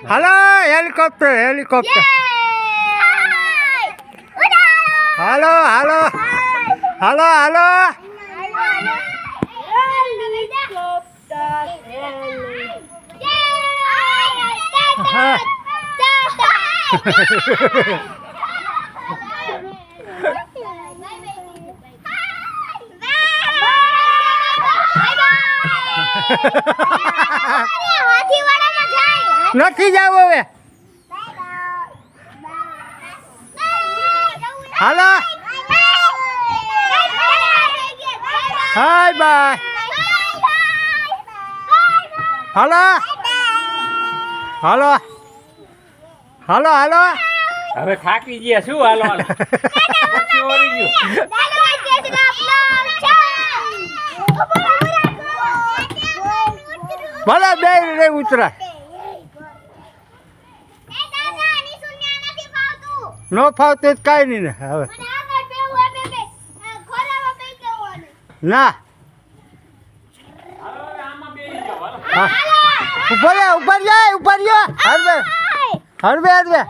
હાલો helicopter helicopter હાલો હાલો હાલો હાલો હા નથી જાવ હવે હાલો હાય બાય હાલો હાલો હાલો હાલો હવે થાકી ગયા શું હાલો હાલો પછી ઓરી ગયું ભલે બે રે ઉતરાય નો ફાવતું કાંઈ નહીં ને હવે ના હા ઉપર રે ઉપર જાય ઉપર રહ્યો હરવે હરવે હરવે